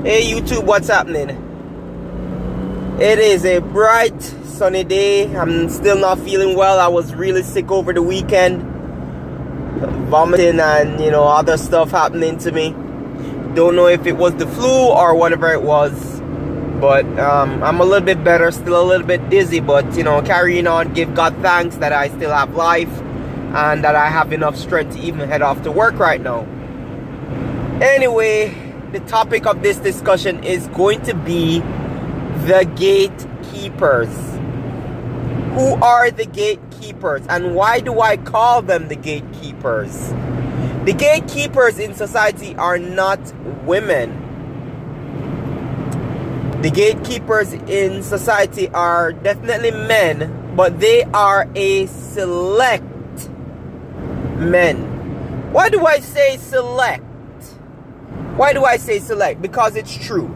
Hey YouTube, what's happening? It is a bright, sunny day. I'm still not feeling well. I was really sick over the weekend. Vomiting and, other stuff happening to me. Don't know if it was the flu or whatever it was. But I'm a little bit better, still a little bit dizzy. But, carrying on, give God thanks that I still have life. And that I have enough strength to even head off to work right now. Anyway, the topic of this discussion is going to be the gatekeepers. Who are the gatekeepers and why do I call them the gatekeepers? The gatekeepers in society are not women. The gatekeepers in society are definitely men, but they are a select men. Why do I say select? Why do I say select? Because it's true.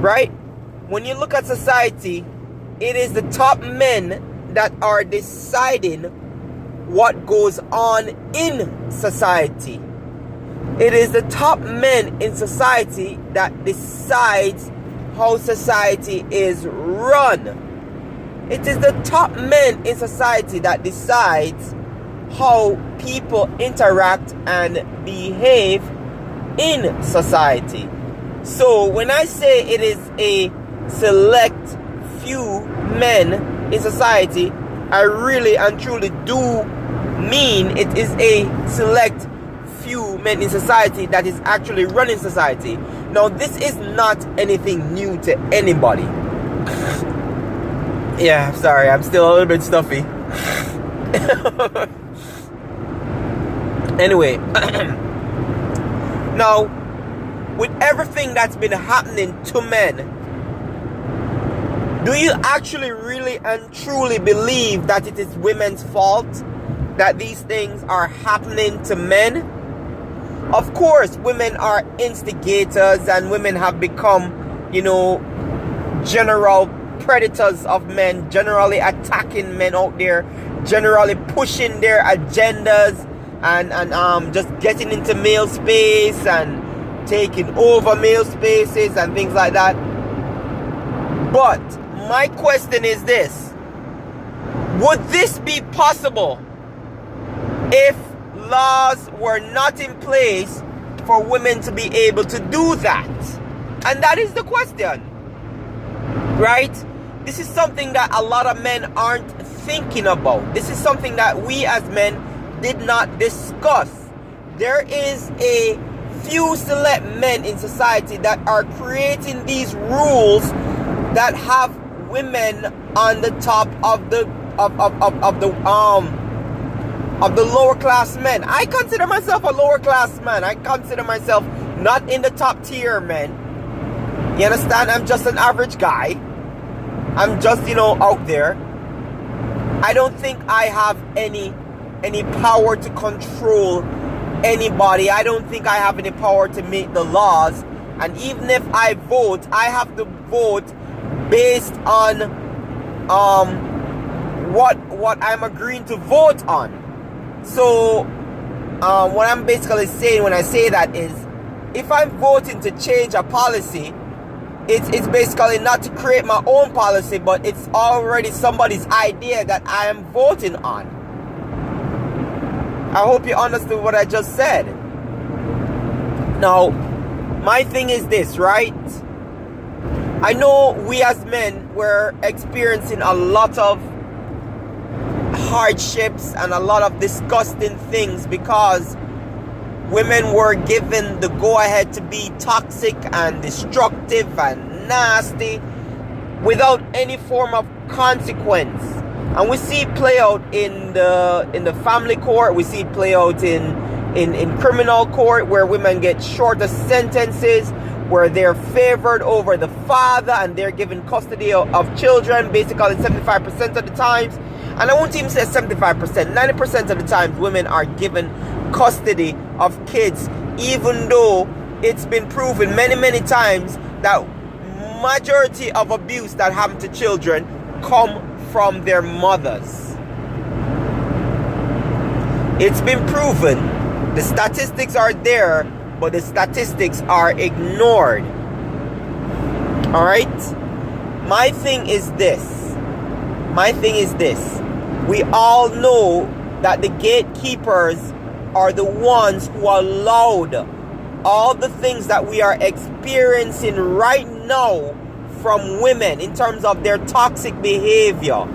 Right? When you look at society, it is the top men that are deciding what goes on in society. It is the top men in society that decides how society is run. It is the top men in society that decides how people interact and behave in society. So when I say it is a select few men in society, I really and truly do mean it is a select few men in society that is actually running society. Now this is not anything new to anybody. Yeah, sorry, I'm still a little bit stuffy. Anyway, now, with everything that's been happening to men, do you actually really and truly believe that it is women's fault that these things are happening to men? Of course, women are instigators and women have become, general predators of men, generally attacking men out there, generally pushing their agendas and just getting into male space and taking over male spaces and things like that. But my question is this: would this be possible if laws were not in place for women to be able to do that? And that is the question, right? This is something that a lot of men aren't thinking about. This is something that we as men did not discuss. There is a few select men in society that are creating these rules that have women on the top of the lower class men. I consider myself a lower class man. I consider myself not in the top tier men. You understand? I'm just an average guy. I'm just, out there. I don't think I have any power to control anybody. I don't think I have any power to make the laws. And even if I vote, I have to vote based on what I'm agreeing to vote on. So what I'm basically saying when I say that is, if I'm voting to change a policy, it's basically not to create my own policy, but it's already somebody's idea that I am voting on. I hope you understood what I just said. Now, my thing is this, right? I know we as men were experiencing a lot of hardships and a lot of disgusting things because women were given the go-ahead to be toxic and destructive and nasty without any form of consequence. And we see it play out in the family court. We see it play out in criminal court, where women get shorter sentences, where they're favored over the father and they're given custody of children basically 75% of the times. And I won't even say 75%, 90% of the times women are given custody of kids, even though it's been proven many times that majority of abuse that happen to children come from their mothers. It's been proven. The statistics are there but the statistics are ignored. All right? My thing is this. We all know that the gatekeepers are the ones who allowed all the things that we are experiencing right now from women in terms of their toxic behavior.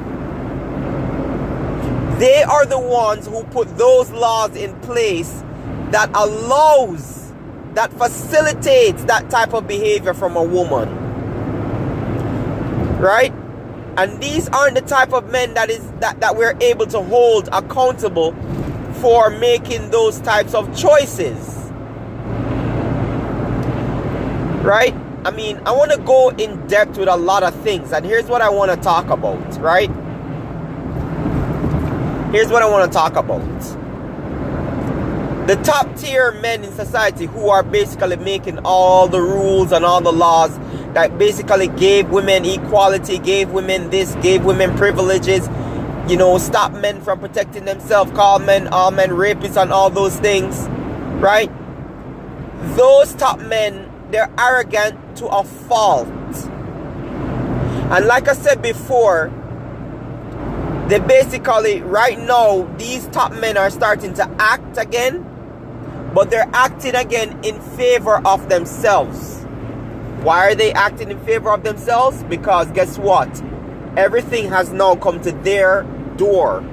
They are the ones who put those laws in place that allows, that facilitates that type of behavior from a woman. Right? And these aren't the type of men that we're able to hold accountable for making those types of choices. Right? I mean, I want to go in depth with a lot of things, and here's what I want to talk about, right? Here's what I want to talk about. The top tier men in society who are basically making all the rules and all the laws that basically gave women equality, gave women this, gave women privileges, you know, stop men from protecting themselves, call men, all men rapists and all those things, right? Those top men, they're arrogant to a fault. And like I said before, they basically, right now, these top men are starting to act again, but they're acting again in favor of themselves. Why are they acting in favor of themselves? Because guess what? Everything has now come to their door.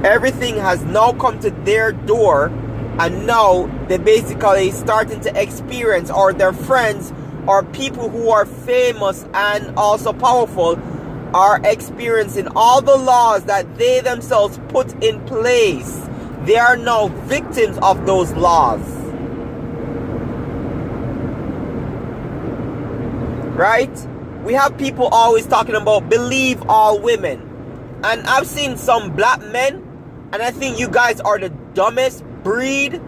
Everything has now come to their door, and now they're basically starting to experience, or their friends or people who are famous and also powerful are experiencing all the laws that they themselves put in place. They are now victims of those laws. Right? We have people always talking about believe all women. And I've seen some black men, and I think you guys are the dumbest breed.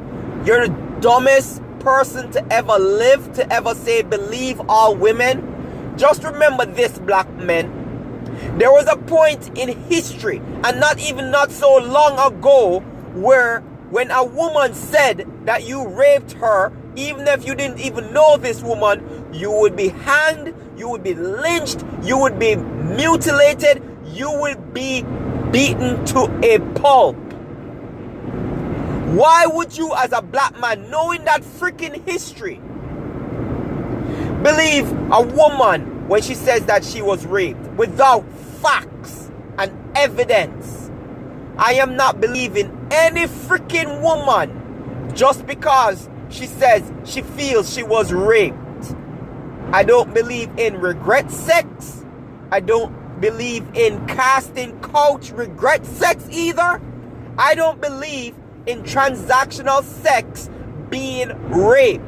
You're the dumbest person to ever live, to ever say believe all women. Just remember this, black men. There was a point in history, and not so long ago, where when a woman said that you raped her, even if you didn't even know this woman, you would be hanged, you would be lynched, you would be mutilated, you would be beaten to a pulp. Why would you, as a black man, knowing that freaking history, believe a woman when she says that she was raped without facts and evidence? I am not believing any freaking woman just because she says she feels she was raped. I don't believe in regret sex. I don't believe in casting couch regret sex either. I don't believe in transactional sex being rape.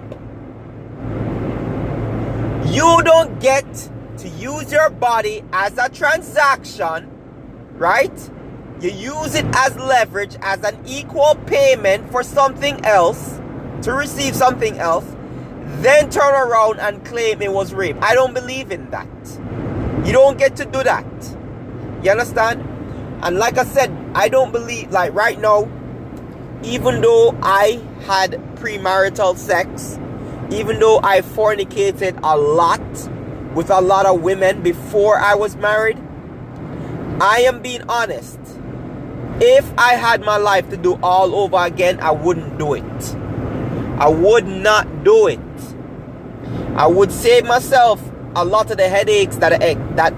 You don't get to use your body as a transaction, right? You use it as leverage, as an equal payment for something else, to receive something else, then turn around and claim it was rape. I don't believe in that. You don't get to do that. You understand? And like I said, I don't believe, like right now, even though I had premarital sex, even though I fornicated a lot with a lot of women before I was married, I am being honest. If I had my life to do all over again, I wouldn't do it. I would not do it. I would save myself a lot of the headaches that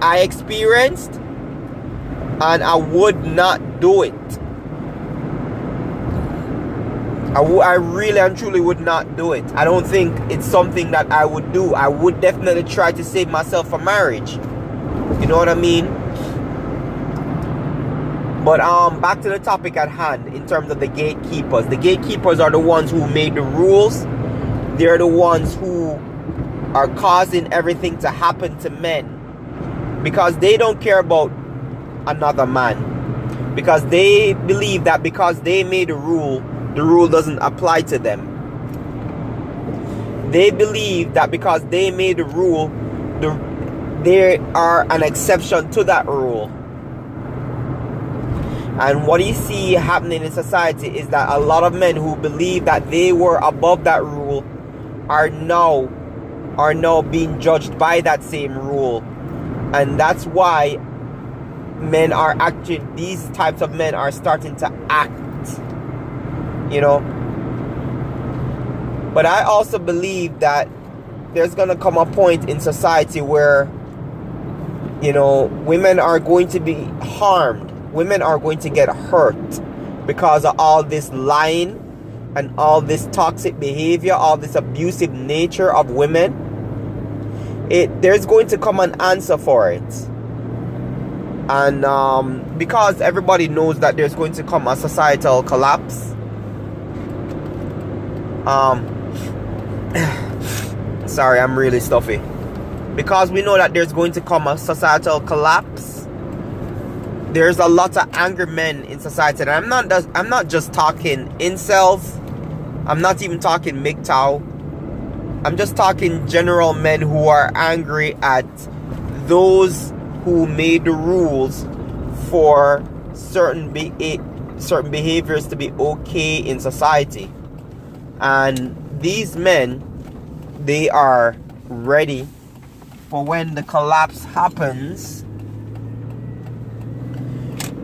I experienced, and I would not do it. I really and truly would not do it. I don't think it's something that I would do. I would definitely try to save myself for marriage. You know what I mean? But back to the topic at hand in terms of the gatekeepers. The gatekeepers are the ones who made the rules. They're the ones who are causing everything to happen to men, because they don't care about another man, because they believe that because they made a rule, the rule doesn't apply to them. They believe that because they made a rule, they are an exception to that rule. And what you see happening in society is that a lot of men who believe that they were above that rule are now being judged by that same rule. And that's why men are actually, these types of men are starting to act, you know. But I also believe that there's going to come a point in society where, you know, women are going to be harmed. Women are going to get hurt because of all this lying and all this toxic behavior, all this abusive nature of women. There's going to come an answer for it. And because everybody knows that there's going to come a societal collapse. Sorry, I'm really stuffy. Because we know that there's going to come a societal collapse, there's a lot of angry men in society. And I'm not just talking incels. I'm not even talking MGTOW. I'm just talking general men who are angry at those who made the rules for certain behaviors to be okay in society. And these men, they are ready for when the collapse happens.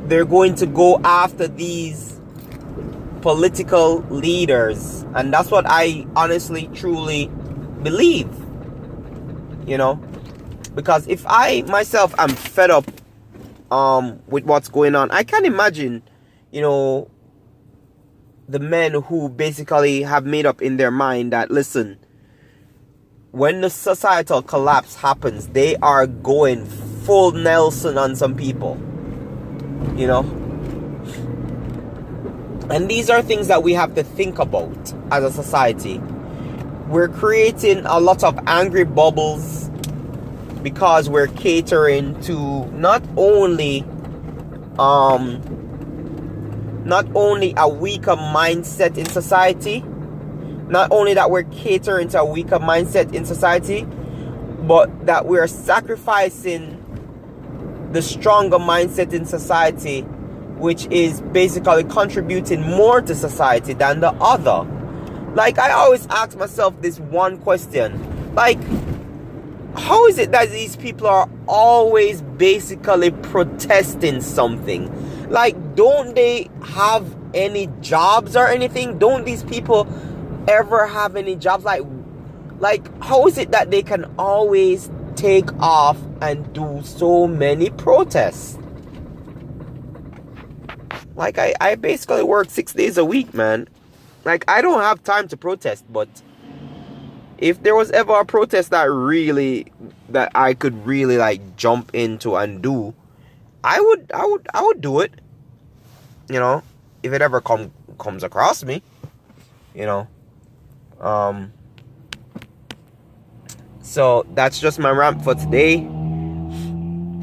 They're going to go after these political leaders. And that's what I honestly, truly believe. You know? Because if I myself am fed up with what's going on, I can imagine, you know, the men who basically have made up in their mind that, listen, when the societal collapse happens, they are going full Nelson on some people, you know. And these are things that we have to think about as a society. We're creating a lot of angry bubbles because we're catering to not only a weaker mindset in society, not only that we're catering to a weaker mindset in society, but that we're sacrificing the stronger mindset in society, which is basically contributing more to society than the other. Like, I always ask myself this one question. Like, how is it that these people are always basically protesting something? Like, don't they have any jobs or anything? Don't these people ever have any jobs? Like, how is it that they can always take off and do so many protests? Like, I basically work 6 days a week, man. Like, I don't have time to protest, but if there was ever a protest that I could really like jump into and do, I would do it. You know, if it ever comes across me, you know. So that's just my rant for today.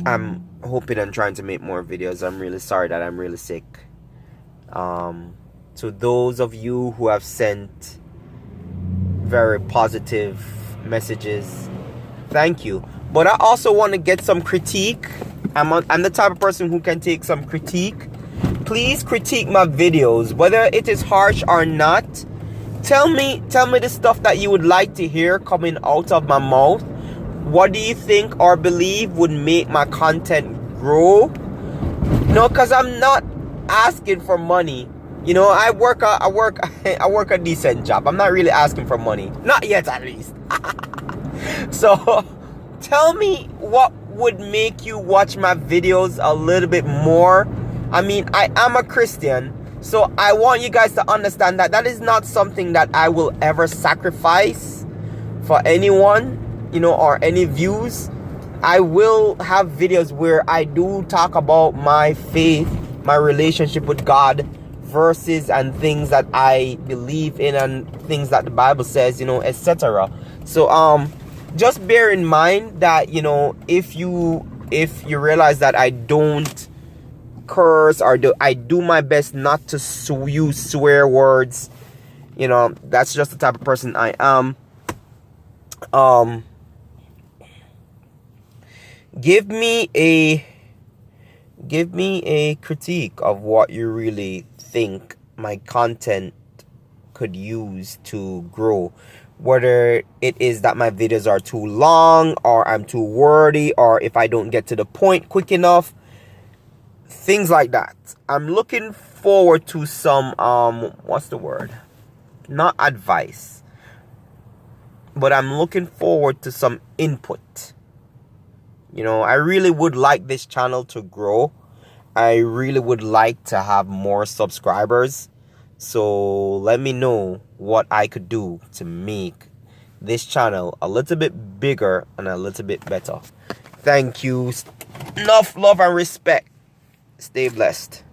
I'm hoping and trying to make more videos. I'm really sorry that I'm really sick. To those of you who have sent very positive messages, thank you. But I also want to get some critique. I'm the type of person who can take some critique. Please critique my videos, whether it is harsh or not. Tell me the stuff that you would like to hear coming out of my mouth. What do you think or believe would make my content grow? No, because I'm not asking for money. You know, I work a decent job. I'm not really asking for money. Not yet, at least. So, tell me what would make you watch my videos a little bit more. I mean, I am a Christian, so I want you guys to understand that that is not something that I will ever sacrifice for anyone, you know, or any views. I will have videos where I do talk about my faith, my relationship with God, verses and things that I believe in and things that the Bible says, you know, etc. So just bear in mind that, you know, if you realize that I don't curse or I do my best not to use swear words, you know, that's just the type of person I am. Give me give me a critique of what you really think my content could use to grow. Whether it is that my videos are too long, or I'm too wordy, or if I don't get to the point quick enough. Things like that. I'm looking forward to some, what's the word? Not advice. But I'm looking forward to some input. You know, I really would like this channel to grow. I really would like to have more subscribers. So let me know what I could do to make this channel a little bit bigger and a little bit better. Thank you. Enough love and respect. Stay blessed.